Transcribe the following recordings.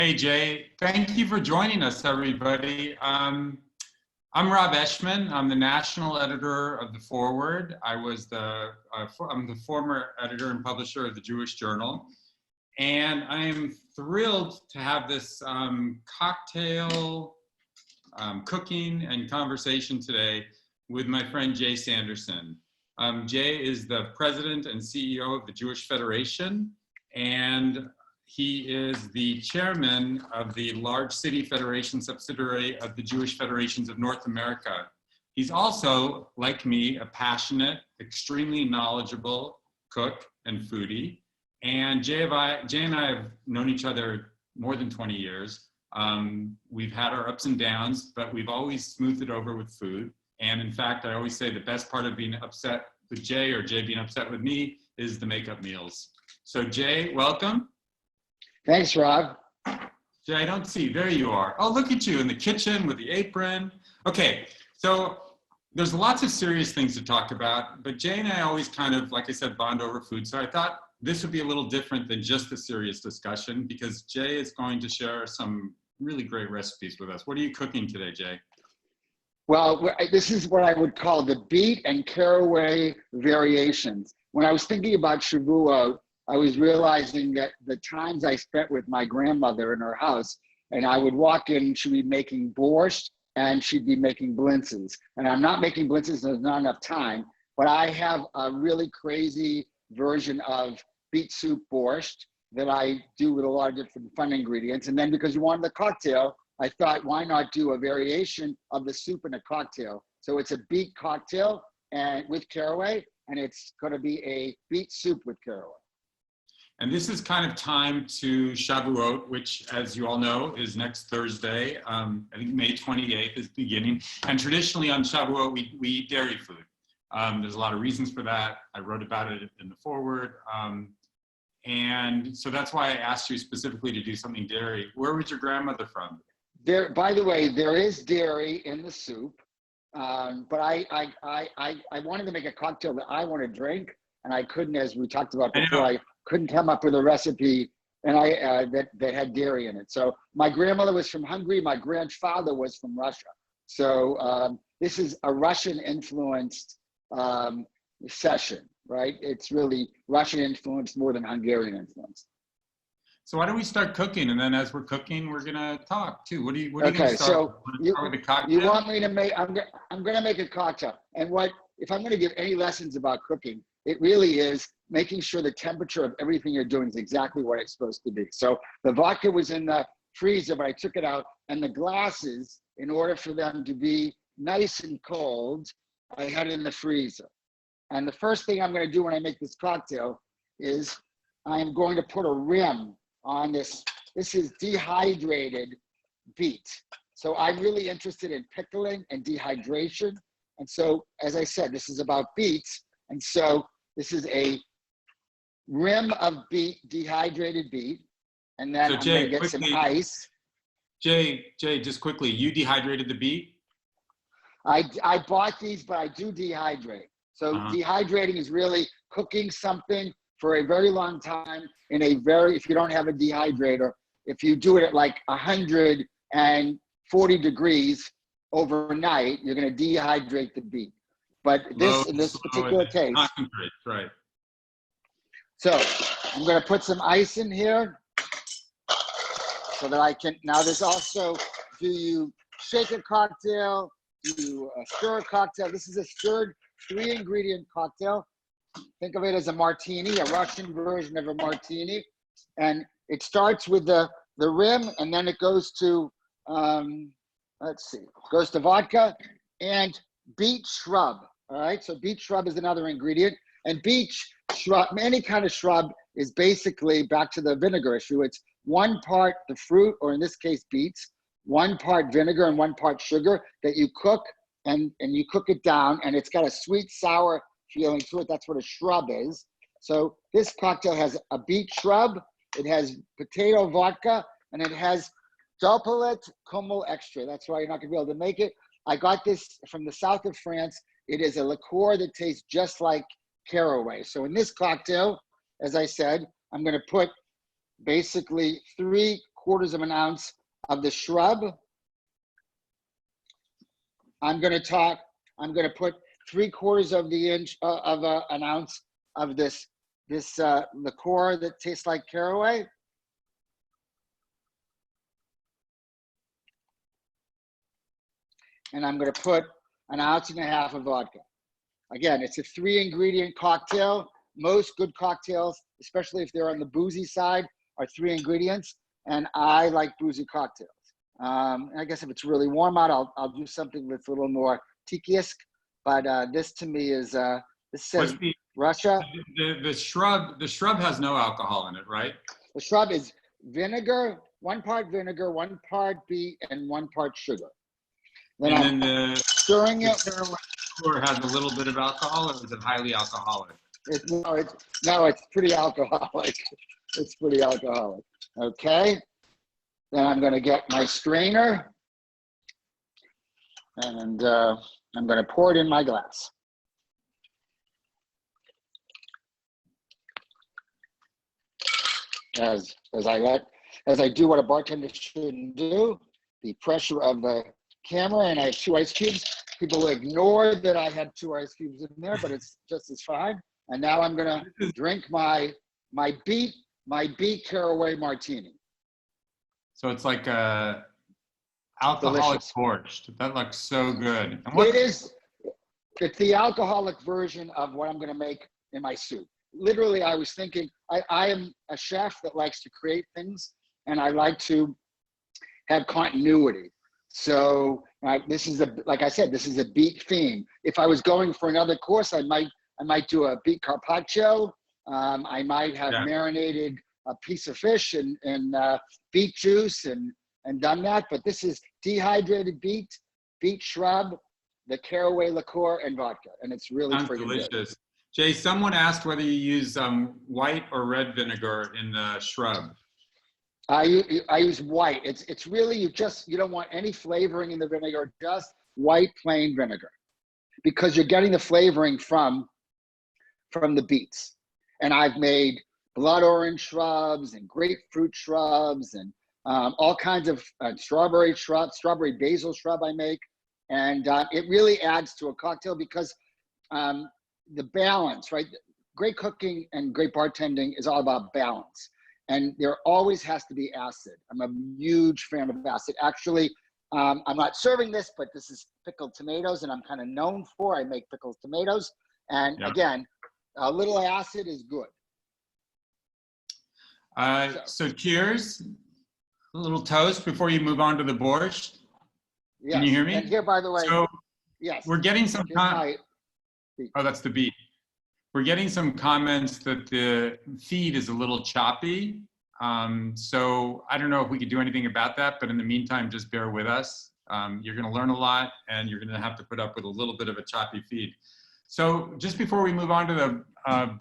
Hey, Jay. Thank you for joining us, everybody. I'm Rob Eshman. I'm the national editor of The Forward. I'm the former editor and publisher of the Jewish Journal. And I am thrilled to have this cocktail, cooking, and conversation today with my friend Jay Sanderson. Jay is the president and CEO of the Jewish Federation, and he is the chairman of the Large City Federation subsidiary of the Jewish Federations of North America. He's also, like me, a passionate, extremely knowledgeable cook and foodie. And Jay and I have known each other more than 20 years. We've had our ups and downs, but we've always smoothed it over with food. And in fact, I always say the best part of being upset with Jay or Jay being upset with me is the makeup meals. So Jay, welcome. Thanks, Rob. Jay, I don't see. There you are. Oh, look at you in the kitchen with the apron. Okay, so there's lots of serious things to talk about, but Jay and I always kind of, like I said, bond over food. So I thought this would be a little different than just a serious discussion because Jay is going to share some really great recipes with us. What are you cooking today, Jay? Well, this is what I would call the beet and caraway variations. When I was thinking about Shavuot, I was realizing that the times I spent with my grandmother in her house, and I would walk in, she'd be making borscht and she'd be making blintzes. And I'm not making blintzes, there's not enough time, but I have a really crazy version of beet soup borscht that I do with a lot of different fun ingredients. And then because you wanted the cocktail, I thought, why not do a variation of the soup in a cocktail? So it's a beet cocktail and with caraway, and it's gonna be a beet soup with caraway. And this is kind of time to Shavuot, which, as you all know, is next Thursday. I think May 28th is beginning. And traditionally on Shavuot, we eat dairy food. There's a lot of reasons for that. I wrote about it in the forward. And so that's why I asked you specifically to do something dairy. Where was your grandmother from? By the way, there is dairy in the soup, but I wanted to make a cocktail that I want to drink, and I couldn't, as we talked about before, I couldn't come up with a recipe and that had dairy in it. So my grandmother was from Hungary, my grandfather was from Russia. So this is a Russian influenced session, right? It's really Russian influenced more than Hungarian influence. So why don't we start cooking, and then as we're cooking, we're gonna talk too. What are you okay, gonna start? So start with a cocktail? You want me to make? I'm gonna make a cocktail. And if I'm gonna give any lessons about cooking, it really is making sure the temperature of everything you're doing is exactly what it's supposed to be. So the vodka was in the freezer, but I took it out, and the glasses, in order for them to be nice and cold, I had it in the freezer. And the first thing I'm gonna do when I make this cocktail is I am going to put a rim on this. This is dehydrated beet. So I'm really interested in pickling and dehydration. And so, as I said, this is about beets. And so this is a rim of beet, dehydrated beet. And then I'm gonna get some ice. Jay, just quickly, you dehydrated the beet? I bought these, but I do dehydrate. So dehydrating is really cooking something for a very long time if you don't have a dehydrator, if you do it at like 140 degrees overnight, you're gonna dehydrate the beet. But in this particular case, right. So I'm gonna put some ice in here so that I can, now there's also, do you shake a cocktail? Do you stir a cocktail? This is a stirred 3-ingredient cocktail. Think of it as a martini, a Russian version of a martini. And it starts with the rim, and then it goes to, goes to vodka and beet shrub, all right? So beet shrub is another ingredient. And beet shrub, any kind of shrub, is basically, back to the vinegar issue, it's 1 part the fruit, or in this case beets, 1 part vinegar and 1 part sugar that you cook, and you cook it down, and it's got a sweet, sour feeling to it. That's what a shrub is. So this cocktail has a beet shrub, it has potato vodka, and it has Dopelet Como Extra. That's why you're not gonna be able to make it. I got this from the south of France. It is a liqueur that tastes just like caraway. So in this cocktail, as I said, I'm gonna put basically 3 quarters of an ounce of the shrub. I'm going to put 3/4 of an ounce of this liqueur that tastes like caraway. And I'm going to put 1.5 ounces of vodka. Again, it's a 3-ingredient cocktail. Most good cocktails, especially if they're on the boozy side, are 3 ingredients. And I like boozy cocktails. I guess if it's really warm out, I'll do something that's a little more tiki-esque. But this to me is, this says Russia. The shrub has no alcohol in it, right? The shrub is vinegar, 1 part vinegar, 1 part beet, and 1 part sugar. Then the stirring it. Or has a little bit of alcohol, or is it highly alcoholic? It's pretty alcoholic. It's pretty alcoholic. Okay. Then I'm going to get my strainer, and I'm going to pour it in my glass. As I do what a bartender shouldn't do, the pressure of the camera, and I have 2 ice cubes. People ignore that I had 2 ice cubes in there, but it's just as fine. And now I'm gonna drink my beet caraway martini. So it's like a alcoholic borscht. That looks so good. And it's the alcoholic version of what I'm gonna make in my soup. Literally, I was thinking, I am a chef that likes to create things, and I like to have continuity. So this is like I said, this is a beet theme. If I was going for another course, I might do a beet carpaccio. I might have marinated a piece of fish in beet juice and done that. But this is dehydrated beet shrub, the caraway liqueur, and vodka, and it's really freaking delicious. Good. Jay, someone asked whether you use white or red vinegar in the shrub. I use white. It's really, you don't want any flavoring in the vinegar, just white plain vinegar, because you're getting the flavoring from the beets. And I've made blood orange shrubs and grapefruit shrubs and all kinds of strawberry basil shrub I make. And it really adds to a cocktail because the balance, right? Great cooking and great bartending is all about balance. And there always has to be acid. I'm a huge fan of acid. Actually, I'm not serving this, but this is pickled tomatoes, and I'm kind of known for. I make pickled tomatoes. And again, a little acid is good. So cheers. A little toast before you move on to the borscht. Yes. Can you hear me? And here, by the way, so yes. We're getting some Oh, that's the beet. We're getting some comments that the feed is a little choppy. So I don't know if we could do anything about that, but in the meantime, just bear with us. You're gonna learn a lot, and you're gonna have to put up with a little bit of a choppy feed. So just before we move on to the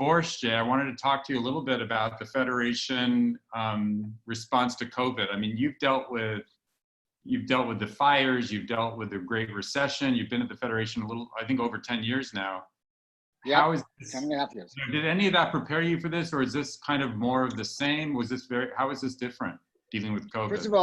borscht, Jay, I wanted to talk to you a little bit about the Federation response to COVID. I mean, you've dealt with the fires, you've dealt with the Great Recession, you've been at the Federation I think over 10 years now. Yeah, how is this, 10.5 years. Did any of that prepare you for this, or is this kind of more of the same? How is this different, dealing with COVID? First of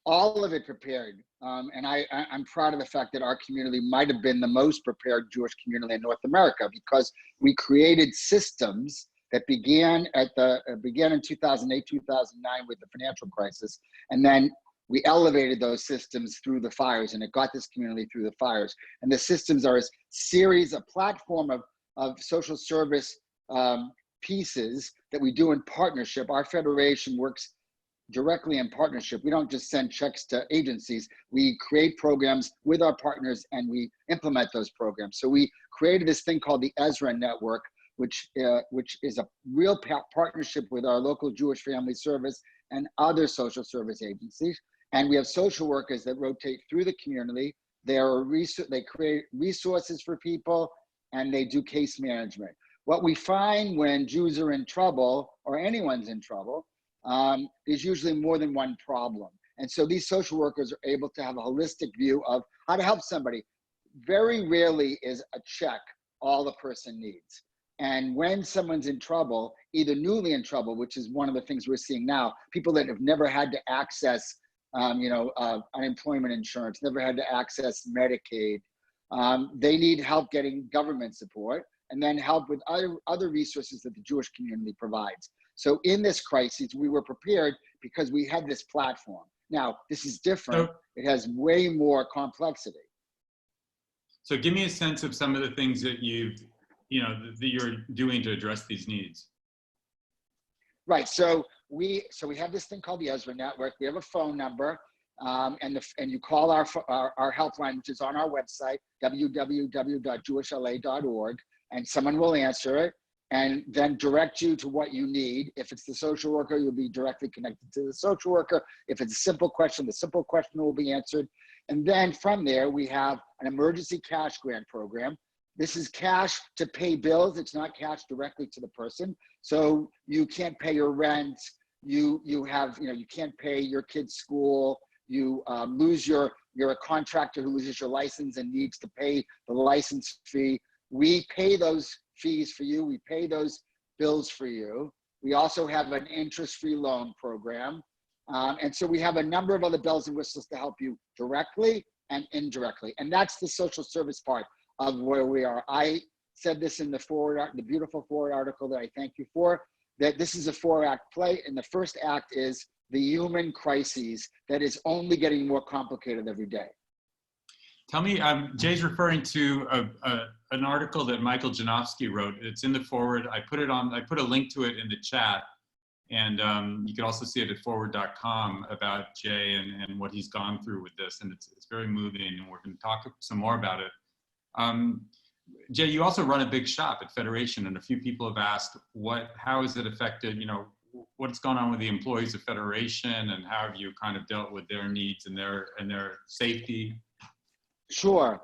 all of it prepared. And I'm proud of the fact that our community might have been the most prepared Jewish community in North America, because we created systems that began in 2008, 2009 with the financial crisis. And then we elevated those systems through the fires, and it got this community through the fires. And the systems are a platform of social service pieces that we do in partnership. Our federation works directly in partnership. We don't just send checks to agencies. We create programs with our partners, and we implement those programs. So we created this thing called the Ezra Network, which is a real partnership with our local Jewish Family Service and other social service agencies. And we have social workers that rotate through the community. They create resources for people, and they do case management. What we find when Jews are in trouble, or anyone's in trouble, is usually more than one problem. And so these social workers are able to have a holistic view of how to help somebody. Very rarely is a check all the person needs. And when someone's in trouble, either newly in trouble, which is one of the things we're seeing now, people that have never had to access, unemployment insurance, never had to access Medicaid, they need help getting government support, and then help with other resources that the Jewish community provides. So in this crisis, we were prepared because we had this platform. Now, this is different. It has way more complexity. So give me a sense of some of the things that that you're doing to address these needs. Right. So we have this thing called the Ezra Network. We have a phone number, and you call our helpline, which is on our website, www.jewishla.org, and someone will answer it and then direct you to what you need. If it's the social worker, you'll be directly connected to the social worker. If it's a simple question, the simple question will be answered. And then from there, we have an emergency cash grant program. This is cash to pay bills. It's not cash directly to the person. So you can't pay your rent. You can't pay your kid's school. You're a contractor who loses your license and needs to pay the license fee. We pay those fees for you. We pay those bills for you. We also have an interest-free loan program. And so we have a number of other bells and whistles to help you directly and indirectly. And that's the social service part of where we are. I said this in the beautiful forward article that I thank you for, that this is a 4-act play. And the first act is the human crises that is only getting more complicated every day. Tell me, Jay's referring to an article that Michael Janofsky wrote. It's in the forward. I put a link to it in the chat. And you can also see it at forward.com about Jay and what he's gone through with this. And it's very moving, and we're going to talk some more about it. Jay, you also run a big shop at Federation, and a few people have asked, how has it affected, what's going on with the employees of Federation, and how have you kind of dealt with their needs and their safety? Sure.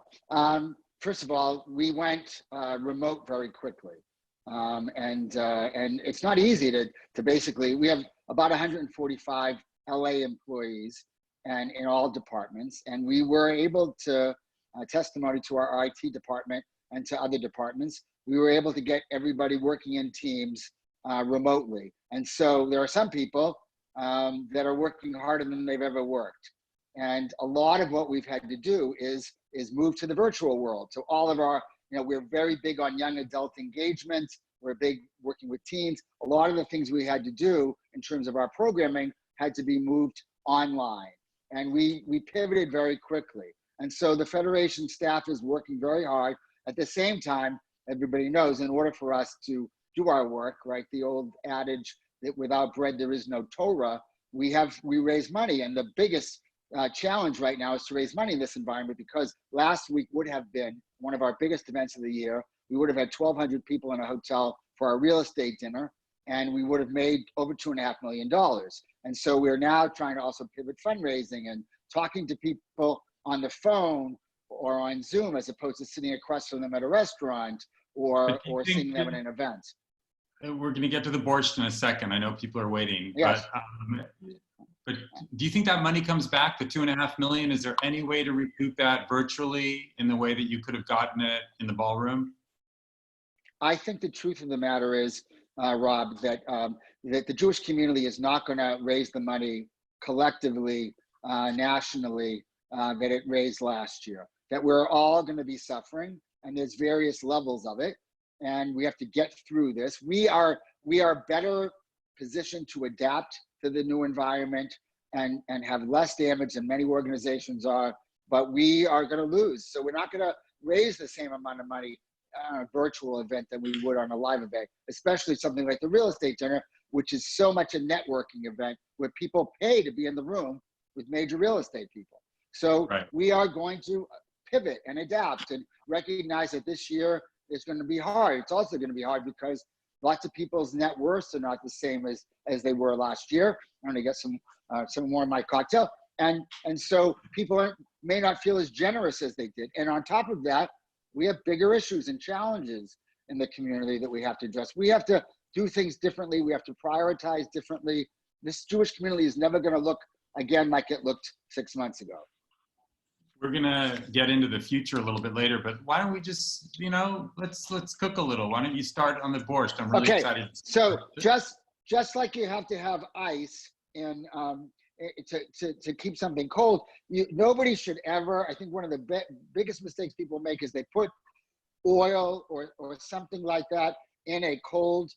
First of all, we went remote very quickly. And it's not easy to basically, we have about 145 LA employees and in all departments. And we were able to, testimony to our IT department and to other departments, we were able to get everybody working in teams remotely. And so there are some people that are working harder than they've ever worked. And a lot of what we've had to do is move to the virtual world. So all of our, we're very big on young adult engagement. We're big working with teens. A lot of the things we had to do in terms of our programming had to be moved online. And we pivoted very quickly. And so the Federation staff is working very hard. At the same time, everybody knows in order for us to do our work, right, the old adage that without bread there is no Torah, we raise money. And the biggest challenge right now is to raise money in this environment, because last week would have been one of our biggest events of the year. We would have had 1,200 people in a hotel for our real estate dinner, and we would have made over $2.5 million. And so we're now trying to also pivot fundraising and talking to people on the phone or on Zoom, as opposed to sitting across from them at a restaurant or seeing them at an event. We're going to get to the borscht in a second. I know people are waiting. Yes. But do you think that money comes back, the $2.5 million? Is there any way to recoup that virtually in the way that you could have gotten it in the ballroom? I think the truth of the matter is, Rob, that the Jewish community is not going to raise the money collectively, nationally, that it raised last year. That we're all going to be suffering, and there's various levels of it, and we have to get through this. We are better positioned to adapt to the new environment and have less damage than many organizations are, but we are going to lose. So we're not going to raise the same amount of money on a virtual event that we would on a live event, especially something like the real estate dinner, which is so much a networking event where people pay to be in the room with major real estate people. So we are going to pivot and adapt and recognize that this year is going to be hard. It's also going to be hard because lots of people's net worths are not the same as they were last year. I'm going to get some more in my cocktail. And so people may not feel as generous as they did. And on top of that, we have bigger issues and challenges in the community that we have to address. We have to do things differently. We have to prioritize differently. This Jewish community is never going to look again like it looked 6 months ago. We're gonna get into the future a little bit later, but why don't we just, let's cook a little. Why don't you start on the borscht? I'm really Okay, excited. so just like you have to have ice in to keep something cold, nobody should ever. I think one of the biggest mistakes people make is they put oil or something like that in a cold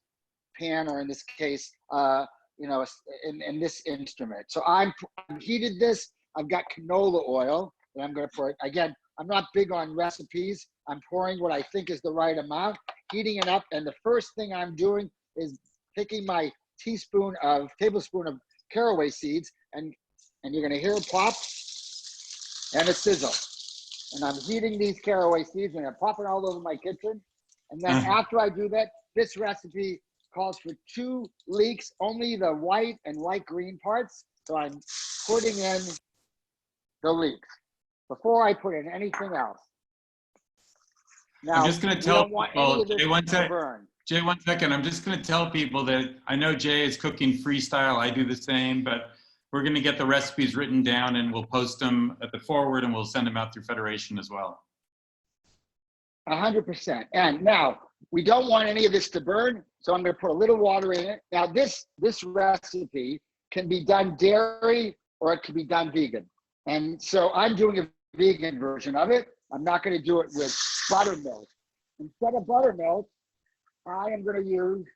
pan, or in this case, in this instrument. So I've heated this. I've got canola oil that I'm going to pour. Again, I'm not big on recipes. I'm pouring what I think is the right amount, heating it up, and the first thing I'm doing is taking my tablespoon of caraway seeds, and you're going to hear it pop and a sizzle. And I'm heating these caraway seeds, and I'm popping all over my kitchen. And then after I do that, this recipe calls for 2 leeks, only the white and light green parts. So I'm putting in the leeks before I put in anything else. Now, I'm just going to tell people, Jay, one second. I'm just going to tell people that I know Jay is cooking freestyle. I do the same, but we're going to get the recipes written down and we'll post them at the forward, and we'll send them out through Federation as well. 100%. And now we don't want any of this to burn, so I'm going to put a little water in it. Now this recipe can be done dairy or it can be done vegan. And so I'm doing a vegan version of it. I'm not going to do it with buttermilk. Instead of buttermilk, I'm going to use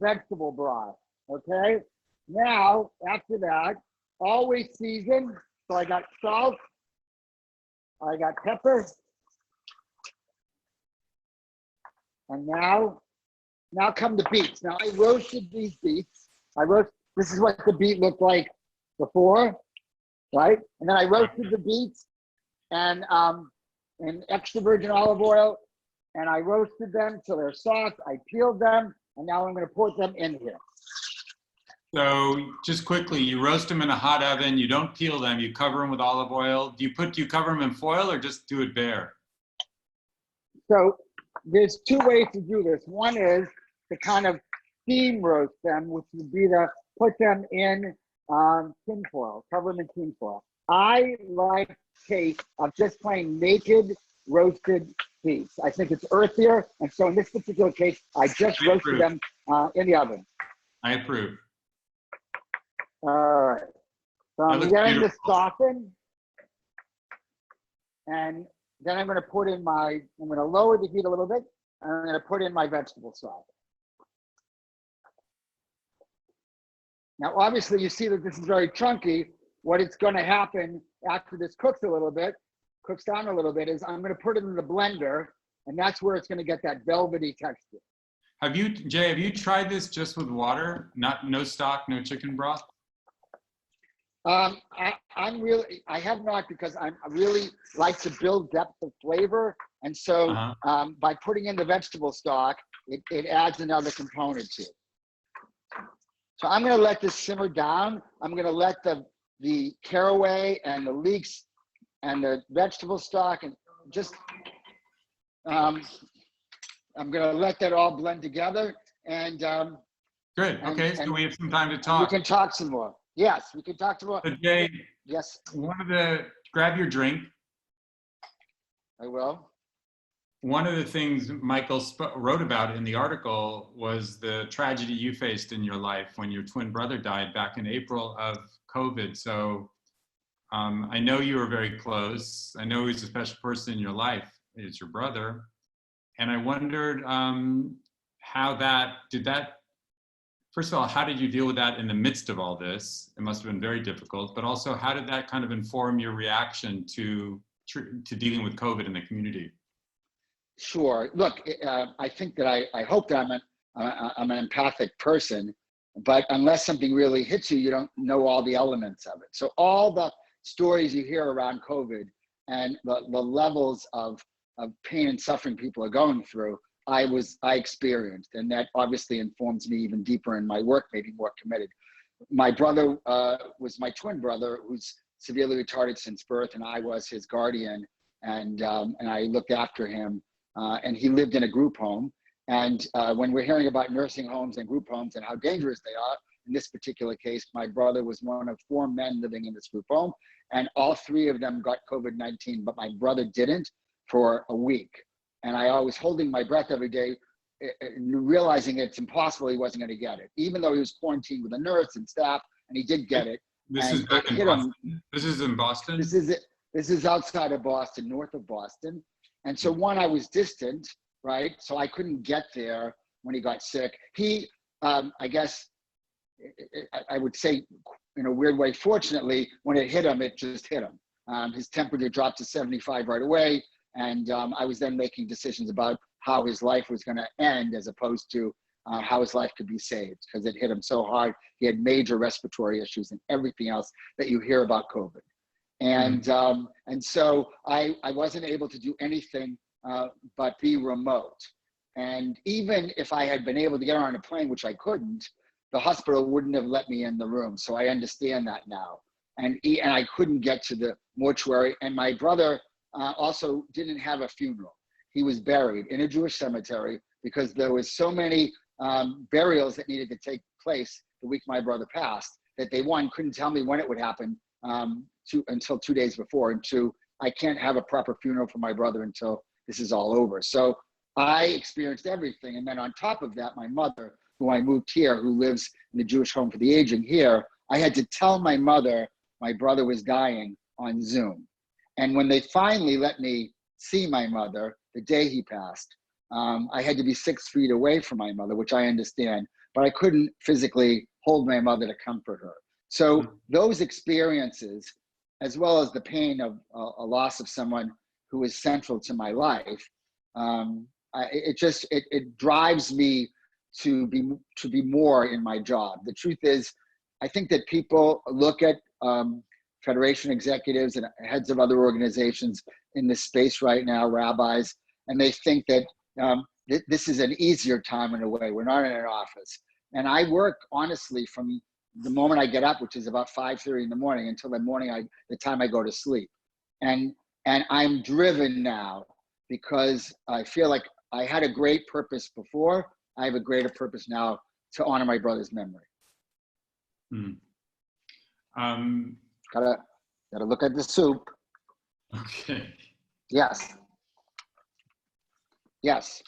vegetable broth. Okay. Now, after that, always season. So I got salt, I got pepper, and now come the beets. Now I roasted these beets. This is what the beet looked like before, right? And then I roasted the beets and in extra virgin olive oil, and I roasted them till they're soft. I peeled them, and now I'm going to put them in here. So just quickly, you roast them in a hot oven. You don't peel them. You cover them with olive oil. Do you cover them in foil or just do it bare? So there's 2 ways to do this. One is to kind of steam roast them, which would be to put them in tin foil, cover them in tin foil. I like taste of just plain naked roasted beets. I think it's earthier, and so in this particular case, I just roasted them in the oven. I approve. All right. So I'm getting this soften, and then I'm going to put in I'm going to lower the heat a little bit, and I'm going to put in my vegetable stock. Now, obviously, you see that this is very chunky. What it's going to happen after this cooks down a little bit, is I'm going to put it in the blender, and that's where it's going to get that velvety texture. Jay, have you tried this just with water? No stock, no chicken broth? I have not, because I really like to build depth of flavor. And so by putting in the vegetable stock, it adds another component to it. So I'm going to let this simmer down. I'm going to let the caraway and the leeks and the vegetable stock and just, I'm going to let that all blend together. And good. Okay, so we have some time to talk. We can talk some more. Yes, we can talk some more. So Jay, yes. Grab your drink. I will. One of the things Michael wrote about in the article was the tragedy you faced in your life when your twin brother died back in April of COVID. So I know you were very close. I know he's a special person in your life. He's your brother. And I wondered first of all, how did you deal with that in the midst of all this? It must have been very difficult, but also how did that kind of inform your reaction to dealing with COVID in the community? Sure. Look, I think that I hope that I'm an empathic person, but unless something really hits you, you don't know all the elements of it. So all the stories you hear around COVID and the levels of pain and suffering people are going through, I experienced, and that obviously informs me even deeper in my work, maybe more committed. My brother was my twin brother, who's severely retarded since birth, and I was his guardian, and I looked after him, and he lived in a group home. And when we're hearing about nursing homes and group homes and how dangerous they are, in this particular case, my brother was one of 4 men living in this group home, and all 3 of them got COVID-19, but my brother didn't for a week. And I was holding my breath every day, realizing it's impossible he wasn't going to get it, even though he was quarantined with a nurse and staff, and he did get it. This is back in Boston. This is in Boston? This is outside of Boston, north of Boston. And so I was distant, right? So I couldn't get there when he got sick. He, I guess, I would say in a weird way, fortunately, when it hit him, it just hit him. His temperature dropped to 75 right away. And I was then making decisions about how his life was going to end as opposed to how his life could be saved, because it hit him so hard. He had major respiratory issues and everything else that you hear about COVID. And so I wasn't able to do anything but be remote. And even if I had been able to get on a plane, which I couldn't, the hospital wouldn't have let me in the room. So I understand that now. And I couldn't get to the mortuary. And my brother also didn't have a funeral. He was buried in a Jewish cemetery because there was so many burials that needed to take place the week my brother passed that they, one, couldn't tell me when it would happen until 2 days before, and 2, I can't have a proper funeral for my brother until this is all over. So I experienced everything. And then on top of that, my mother, who I moved here, who lives in the Jewish home for the aging here, I had to tell my mother my brother was dying on Zoom. And when they finally let me see my mother the day he passed, I had to be 6 feet away from my mother, which I understand, but I couldn't physically hold my mother to comfort her. So those experiences, as well as the pain of a loss of someone who is central to my life, it drives me to be more in my job. The truth is, I think that people look at Federation executives and heads of other organizations in this space right now, rabbis, and they think that this is an easier time in a way. We're not in an office. And I work honestly from the moment I get up, which is about 5:30 in the morning, until the time I go to sleep. And I'm driven now because I feel like I had a great purpose before. I have a greater purpose now to honor my brother's memory. Gotta look at the soup. Okay. Yes. Yes.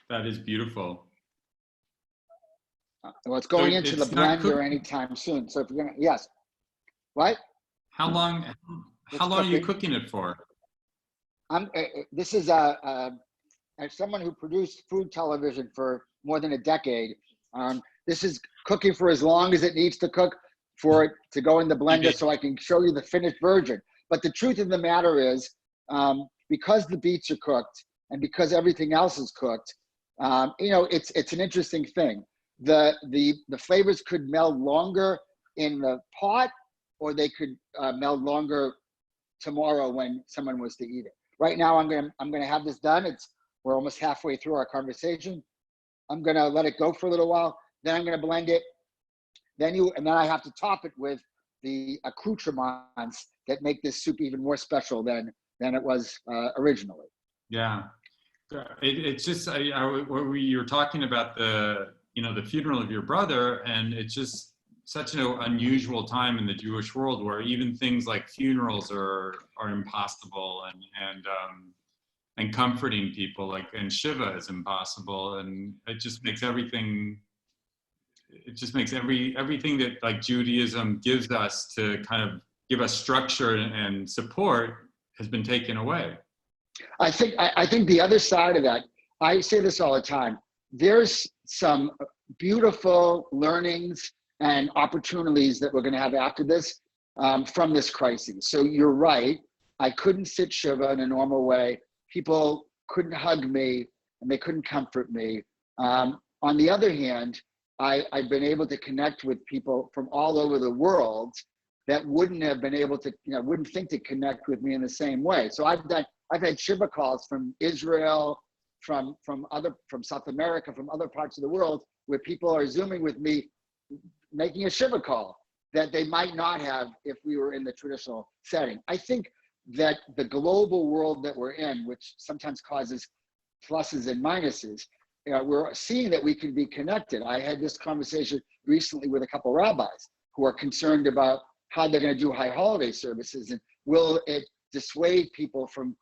That is beautiful. Well, it's going into the blender anytime soon. So if you're gonna, yes. What? How long are you cooking it for? This is as someone who produced food television for more than a decade, this is cooking for as long as it needs to cook for it to go in the blender so I can show you the finished version. But the truth of the matter is, because the beets are cooked and because everything else is cooked, it's an interesting thing. The flavors could meld longer in the pot, or they could meld longer tomorrow when someone was to eat it. Right now, I'm gonna have this done. We're almost halfway through our conversation. I'm gonna let it go for a little while. Then I'm gonna blend it. And then I have to top it with the accoutrements that make this soup even more special than it was originally. Yeah, it's just you were talking about the funeral of your brother, and it's just such an unusual time in the Jewish world where even things like funerals are impossible, and comforting people and Shiva is impossible, and it just makes everything. It just makes everything that like Judaism gives us to kind of give us structure and support has been taken away. I think the other side of that, I say this all the time, there's some beautiful learnings and opportunities that we're going to have after this from this crisis. So you're right. I couldn't sit Shiva in a normal way. People couldn't hug me and they couldn't comfort me. On the other hand, I've been able to connect with people from all over the world that wouldn't have been able to, wouldn't think to connect with me in the same way. So I've had Shiva calls from Israel, from South America, from other parts of the world, where people are Zooming with me, making a Shiva call that they might not have if we were in the traditional setting. I think that the global world that we're in, which sometimes causes pluses and minuses, we're seeing that we can be connected. I had this conversation recently with a couple of rabbis who are concerned about how they're going to do high holiday services, and will it dissuade people from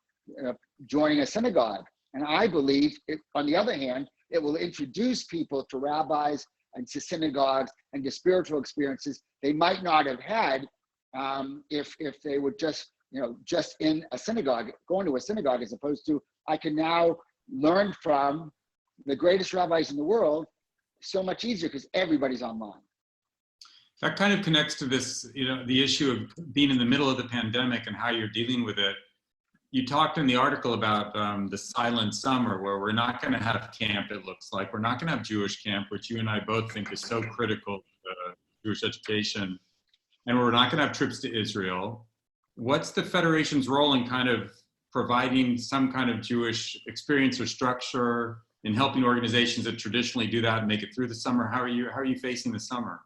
joining a synagogue? And I believe, on the other hand, it will introduce people to rabbis and to synagogues and to spiritual experiences they might not have had if they were just in a synagogue, going to a synagogue, as opposed to, I can now learn from the greatest rabbis in the world so much easier because everybody's online. That kind of connects to this, the issue of being in the middle of the pandemic and how you're dealing with it. You talked in the article about the silent summer, where we're not going to have camp, it looks like. We're not going to have Jewish camp, which you and I both think is so critical to Jewish education. And we're not going to have trips to Israel. What's the Federation's role in kind of providing some kind of Jewish experience or structure in helping organizations that traditionally do that and make it through the summer? How are you facing the summer?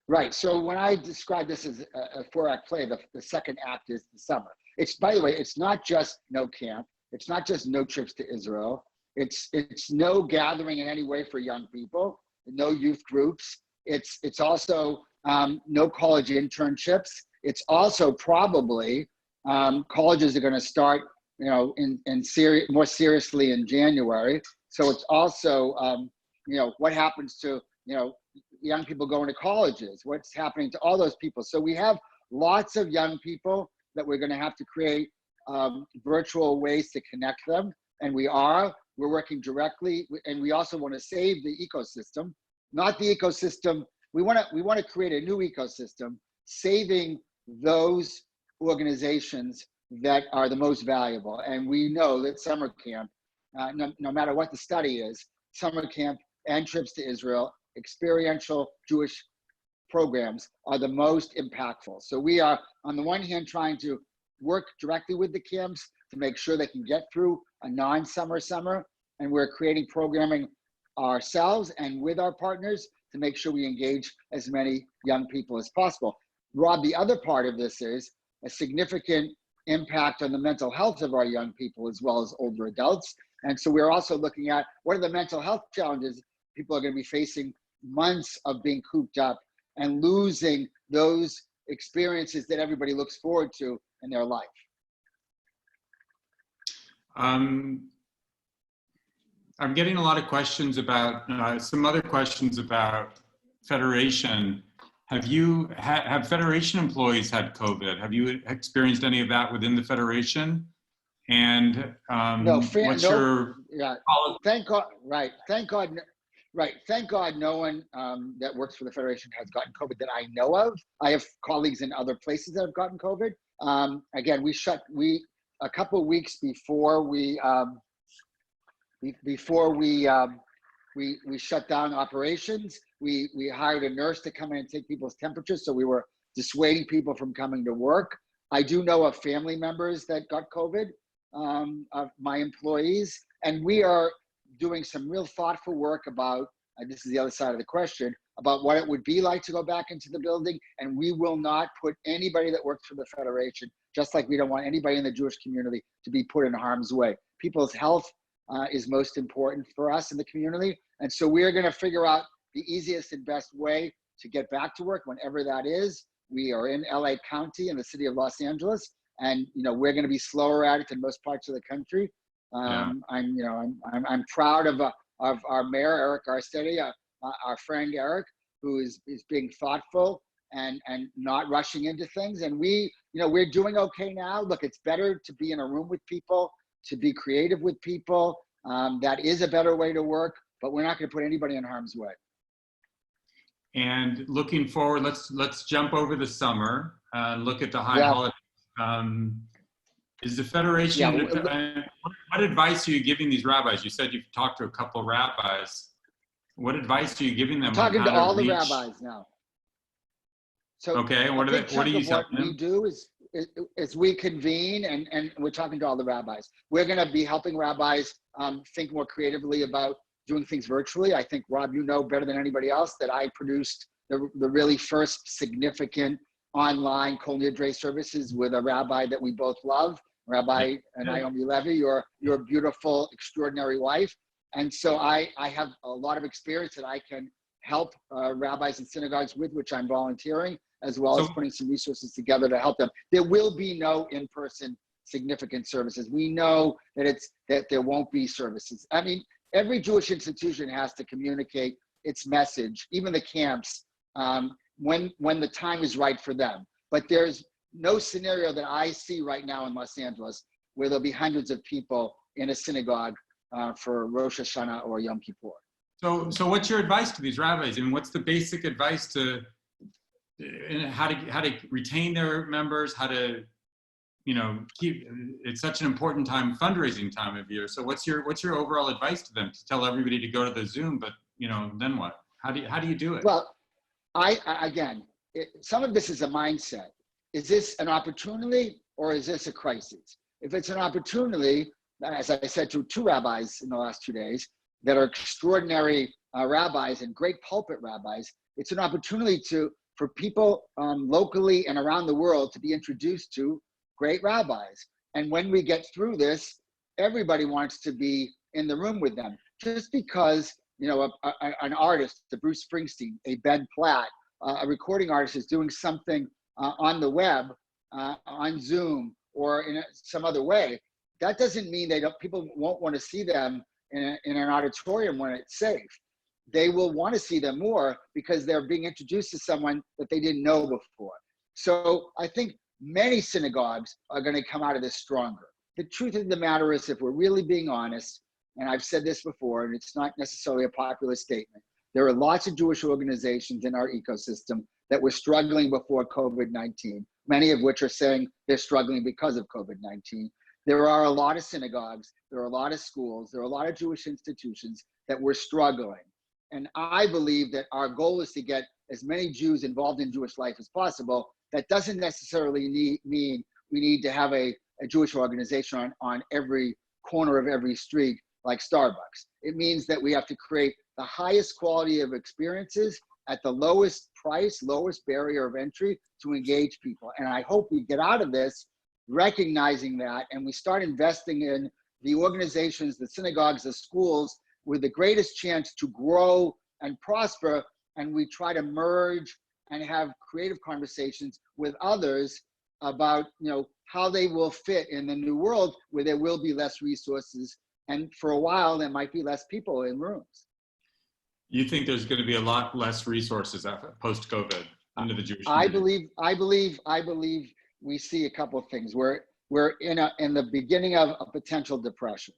Right. So when I describe this as a 4-act play, the second act is the summer. It's, by the way, it's not just no camp. It's not just no trips to Israel. It's no gathering in any way for young people, no youth groups. It's also no college internships. It's also probably colleges are going to start, more seriously in January. So it's also, what happens to, young people going to colleges, what's happening to all those people. So we have lots of young people that we're going to have to create virtual ways to connect them. And we're working directly, and we also want to save the ecosystem, not the ecosystem. We want to create a new ecosystem, saving those organizations that are the most valuable. And we know that summer camp, no matter what the study is, summer camp and trips to Israel, experiential Jewish programs are the most impactful. So we are, on the one hand, trying to work directly with the camps to make sure they can get through a non-summer summer, and we're creating programming ourselves and with our partners to make sure we engage as many young people as possible. Rob, the other part of this is a significant impact on the mental health of our young people as well as older adults. And so we're also looking at what are the mental health challenges people are going to be facing, months of being cooped up and losing those experiences that everybody looks forward to in their life. I'm getting a lot of questions about, some other questions about Federation. Have Federation employees had COVID? Have you experienced any of that within the Federation? And what's your policy? Thank God, right. Thank God. Right. Thank God no one that works for the Federation has gotten COVID that I know of. I have colleagues in other places that have gotten COVID. Again, a couple of weeks before we shut down operations, we hired a nurse to come in and take people's temperatures. So we were dissuading people from coming to work. I do know of family members that got COVID, of my employees, and we are doing some real thoughtful work about, this is the other side of the question, about what it would be like to go back into the building. And we will not put anybody that works for the Federation, just like we don't want anybody in the Jewish community to be put in harm's way. People's health is most important for us in the community. And so we're going to figure out the easiest and best way to get back to work whenever that is. We are in LA County in the city of Los Angeles, and we're going to be slower at it than most parts of the country. I'm proud of our mayor, Eric Garcetti, our friend Eric, who is being thoughtful and not rushing into things. And we're doing okay now. Look, it's better to be in a room with people, to be creative with people. That is a better way to work, but we're not going to put anybody in harm's way. And looking forward, let's jump over the summer and look at the high holidays. Is the Federation, what advice are you giving these rabbis? You said you've talked to a couple of rabbis. What advice are you giving them? Talking to all the rabbis now. So okay, what are you telling them? What we do is we convene and we're talking to all the rabbis. We're going to be helping rabbis think more creatively about doing things virtually. I think, Rob, you know better than anybody else that I produced the really first significant online Kol Nidre services with a rabbi that we both love, Rabbi Naomi Levy, your beautiful, extraordinary wife. And so I have a lot of experience that I can help rabbis and synagogues with, which I'm volunteering, as well as putting some resources together to help them. There will be no in-person significant services. We know that there won't be services. I mean, every Jewish institution has to communicate its message, even the camps, when the time is right for them. But there's no scenario that I see right now in Los Angeles where there'll be hundreds of people in a synagogue for Rosh Hashanah or Yom Kippur. So what's your advice to these rabbis? I mean, what's the basic advice to how to retain their members, how to, keep, it's such an important time, fundraising time of year. So what's your overall advice to them, to tell everybody to go to the Zoom, but then what? How do you do it? Well, some of this is a mindset. Is this an opportunity or is this a crisis? If it's an opportunity, as I said to 2 rabbis in the last 2 days that are extraordinary rabbis and great pulpit rabbis, it's an opportunity for people locally and around the world to be introduced to great rabbis. And when we get through this, everybody wants to be in the room with them. Just because an artist, the Bruce Springsteen, a Ben Platt, a recording artist is doing something on the web, on Zoom, or in some other way, that doesn't mean people won't want to see them in an auditorium when it's safe. They will want to see them more because they're being introduced to someone that they didn't know before. So I think many synagogues are going to come out of this stronger. The truth of the matter is, if we're really being honest, and I've said this before, and it's not necessarily a popular statement, there are lots of Jewish organizations in our ecosystem that were struggling before COVID-19, many of which are saying they're struggling because of COVID-19. There are a lot of synagogues, there are a lot of schools, there are a lot of Jewish institutions that were struggling. And I believe that our goal is to get as many Jews involved in Jewish life as possible. That doesn't necessarily mean we need to have a Jewish organization on every corner of every street like Starbucks. It means that we have to create the highest quality of experiences at the lowest price, lowest barrier of entry to engage people. And I hope we get out of this recognizing that, and we start investing in the organizations, the synagogues, the schools, with the greatest chance to grow and prosper, and we try to merge and have creative conversations with others about how they will fit in the new world where there will be less resources, and for a while there might be less people in rooms. You think there's going to be a lot less resources post COVID under the Jewish community? I believe we see a couple of things. We're in the beginning of a potential depression.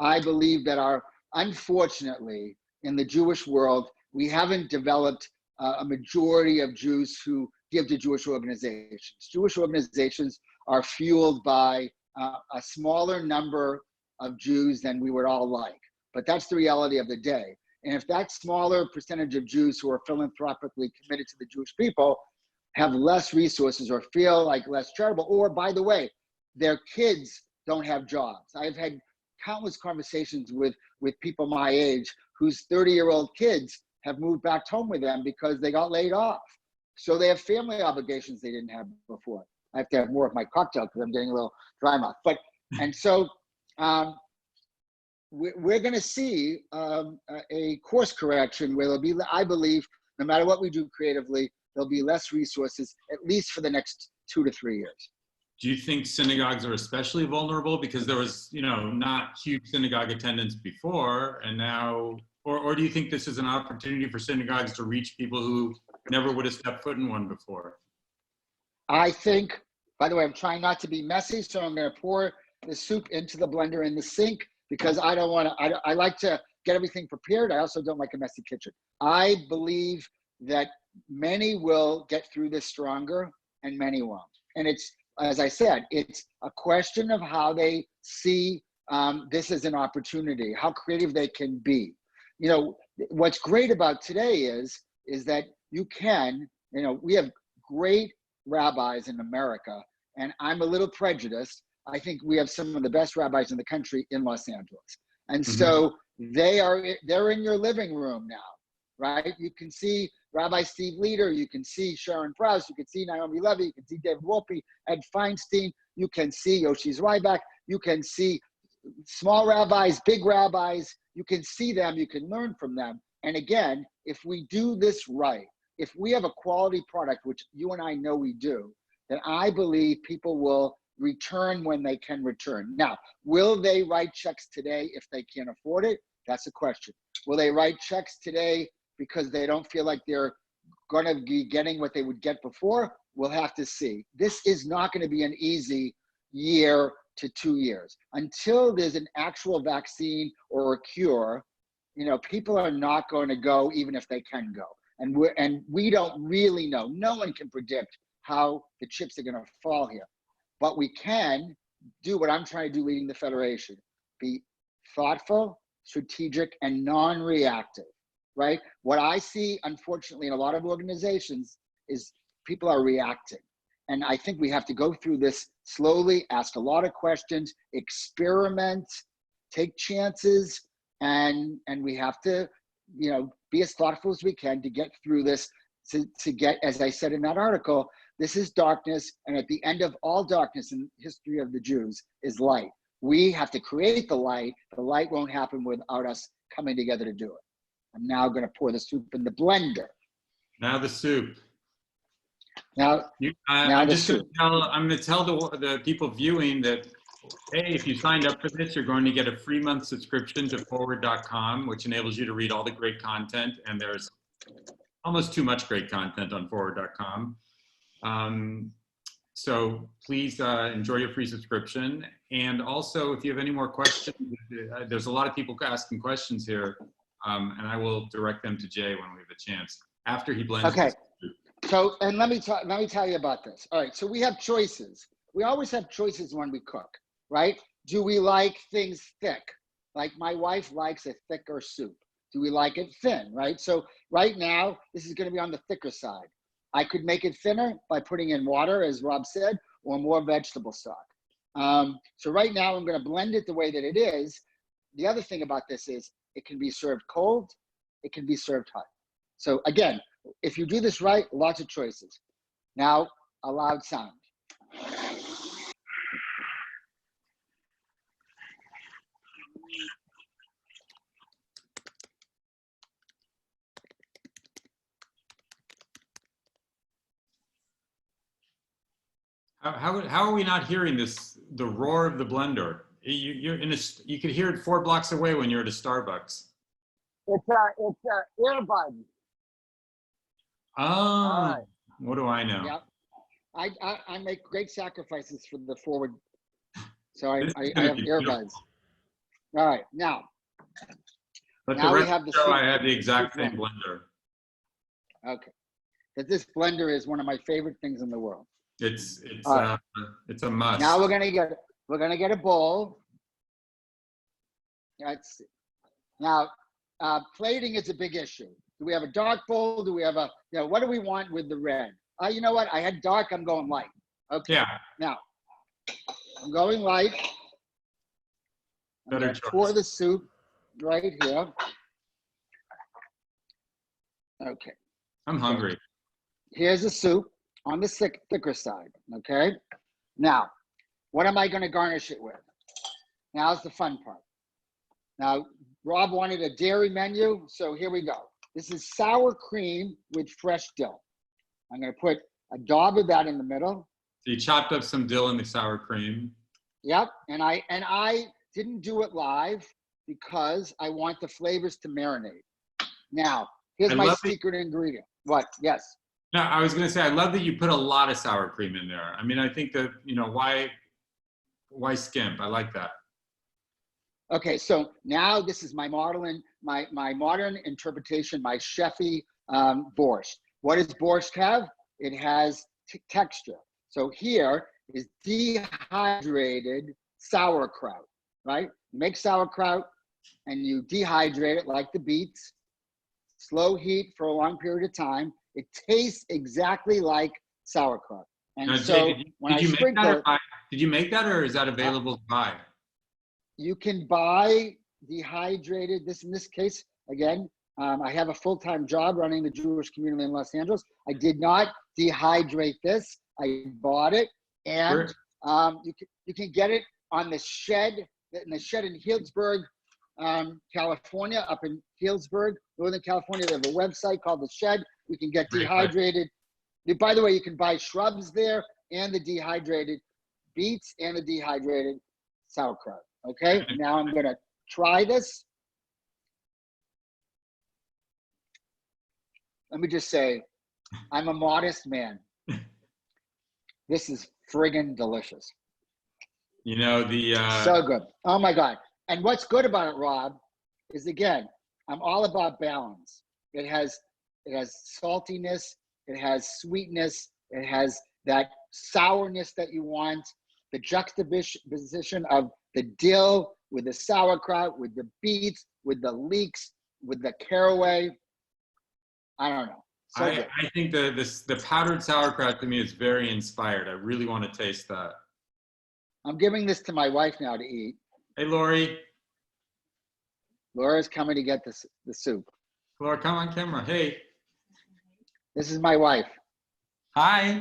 I believe that unfortunately, in the Jewish world, we haven't developed a majority of Jews who give to Jewish organizations. Jewish organizations are fueled by a smaller number of Jews than we would all like, but that's the reality of the day. And if that smaller percentage of Jews who are philanthropically committed to the Jewish people have less resources or feel like less charitable, or by the way, their kids don't have jobs. I've had countless conversations with people my age whose 30-year-old kids have moved back home with them because they got laid off. So they have family obligations they didn't have before. I have to have more of my cocktail because I'm getting a little dry mouth. And so we're going to see a course correction where there'll be, I believe, no matter what we do creatively, there'll be less resources, at least for the next 2 to 3 years. Do you think synagogues are especially vulnerable because there was, not huge synagogue attendance before, and now, or do you think this is an opportunity for synagogues to reach people who never would have stepped foot in one before? I think, by the way, I'm trying not to be messy, so I'm going to pour the soup into the blender in the sink because I don't want to, I like to get everything prepared. I also don't like a messy kitchen. I believe that many will get through this stronger and many won't. And it's, as I said, it's a question of how they see this as an opportunity, how creative they can be. What's great about today is that you can, we have great rabbis in America, and I'm a little prejudiced. I think we have some of the best rabbis in the country in Los Angeles. And so they're in your living room now, right? You can see Rabbi Steve Leder, you can see Sharon Prowse, you can see Naomi Levy, you can see David Wolpe, Ed Feinstein, you can see Yoshi Zweiback, you can see small rabbis, big rabbis, you can see them, you can learn from them. And again, if we do this right, if we have a quality product, which you and I know we do, then I believe people will return when they can return. Now, will they write checks today if they can't afford it? That's a question. Will they write checks today because they don't feel like they're going to be getting what they would get before? We'll have to see. This is not going to be an easy year to 2 years. Until there's an actual vaccine or a cure, you know, people are not going to go even if they can go. And we don't really know. No one can predict how the chips are going to fall here. But we can do what I'm trying to do leading the Federation. Be thoughtful, strategic, and non-reactive, right? What I see, unfortunately, in a lot of organizations is people are reacting. And I think we have to go through this slowly, ask a lot of questions, experiment, take chances, and we have to, you know, be as thoughtful as we can to get through this, to get, as I said in that article, this is darkness, and at the end of all darkness in the history of the Jews is light. We have to create the light. The light won't happen without us coming together to do it. I'm now going to pour the soup in the blender. Now the soup. Now, I'm going to tell the people viewing that, hey, if you signed up for this, you're going to get a free month subscription to forward.com, which enables you to read all the great content. And there's almost too much great content on forward.com. So please enjoy your free subscription. And also, if you have any more questions, there's a lot of people asking questions here, and I will direct them to Jay when we have a chance after he blends. Okay. So, and let me tell you about this. All right. So we have choices. We always have choices when we cook, right? Do we like things thick? Like my wife likes a thicker soup. Do we like it thin, right? So right now, this is going to be on the thicker side. I could make it thinner by putting in water, as Rob said, or more vegetable stock. So right now, I'm going to blend it the way that it is. The other thing about this is it can be served cold. It can be served hot. So again, if you do this right, lots of choices. Now, a loud sound. How are we not hearing this, the roar of the blender? You could hear it 4 blocks away when you're at a Starbucks. It's earbud. Oh, what do I know? Yep. I make great sacrifices for the forward. So I have earbuds. All right, now. But now the rest we have of the show, I have the exact same blender. Okay. But this blender is one of my favorite things in the world. It's a must. Now we're gonna get a bowl. Let's see. Now, plating is a big issue. Do we have a dark bowl? Do we have what do we want with the red? You know what? I had dark. I'm going light. Okay. Yeah. Now, I'm going light. Better choice. Pour the soup right here. Okay. I'm hungry. Here's the soup on the thicker side, okay? Now, what am I going to garnish it with? Now's the fun part. Now, Rob wanted a dairy menu, so here we go. This is sour cream with fresh dill. I'm going to put a daub of that in the middle. So you chopped up some dill in the sour cream. Yep, and I didn't do it live because I want the flavors to marinate. Now, here's my secret ingredient. What? Yes. No, I was going to say, I love that you put a lot of sour cream in there. I mean, I think that, why skimp? I like that. Okay, so now this is my modern interpretation, my chefy borscht. What does borscht have? It has texture. So here is dehydrated sauerkraut, right? You make sauerkraut and you dehydrate it like the beets, slow heat for a long period of time. It tastes exactly like sauerkraut. And now, so Jay, did you make that or is that available to buy? You can buy dehydrated, in this case, again, I have a full-time job running the Jewish community in Los Angeles. I did not dehydrate this. I bought it. And you can get it on the shed, in the shed in Healdsburg. California, up in Healdsburg, Northern California. They have a website called The Shed. We can get Great, dehydrated. By the way, you can buy shrubs there and the dehydrated beets and the dehydrated sauerkraut. Okay, now I'm gonna try this. Let me just say, I'm a modest man. This is friggin' delicious. You know, So good. Oh my God. And what's good about it, Rob, is again, I'm all about balance. It has saltiness, it has sweetness, it has that sourness that you want, the juxtaposition of the dill with the sauerkraut, with the beets, with the leeks, with the caraway. I don't know. So I think the powdered sauerkraut to me is very inspired. I really want to taste that. I'm giving this to my wife now to eat. Hey, Lori. Laura's coming to get the soup. Laura, come on camera. Hey. This is my wife. Hi.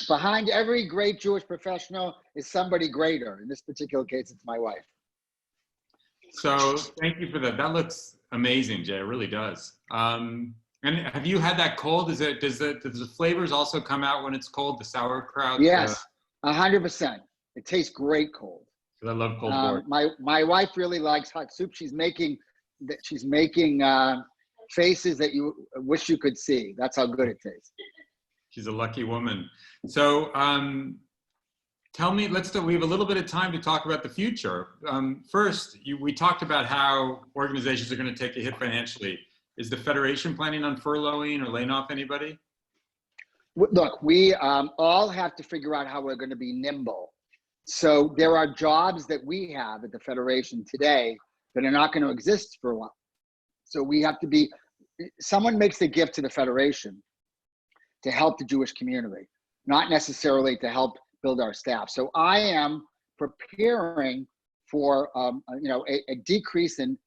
Behind every great Jewish professional is somebody greater. In this particular case, it's my wife. So thank you for that. That looks amazing, Jay. It really does. And have you had that cold? Does the flavors also come out when it's cold? The sauerkraut? Yes, 100%. It tastes great cold. I love cold pork. My wife really likes hot soup. She's making faces that you wish you could see. That's how good it tastes. She's a lucky woman. So tell me, we have a little bit of time to talk about the future. First, we talked about how organizations are going to take a hit financially. Is the Federation planning on furloughing or laying off anybody? Look, we all have to figure out how we're going to be nimble. So there are jobs that we have at the Federation today that are not going to exist for a while. So we have to be, someone makes the gift to the Federation to help the Jewish community, not necessarily to help build our staff. So I am preparing for a decrease in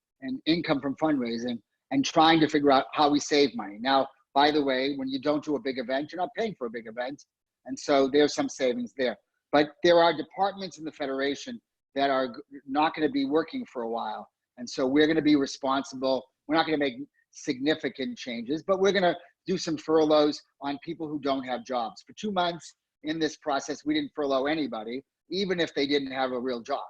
income from fundraising and trying to figure out how we save money. Now, by the way, when you don't do a big event, you're not paying for a big event. And so there's some savings there. But there are departments in the Federation that are not going to be working for a while. And so we're going to be responsible. We're not going to make significant changes, but we're going to do some furloughs on people who don't have jobs. For 2 months in this process, we didn't furlough anybody, even if they didn't have a real job.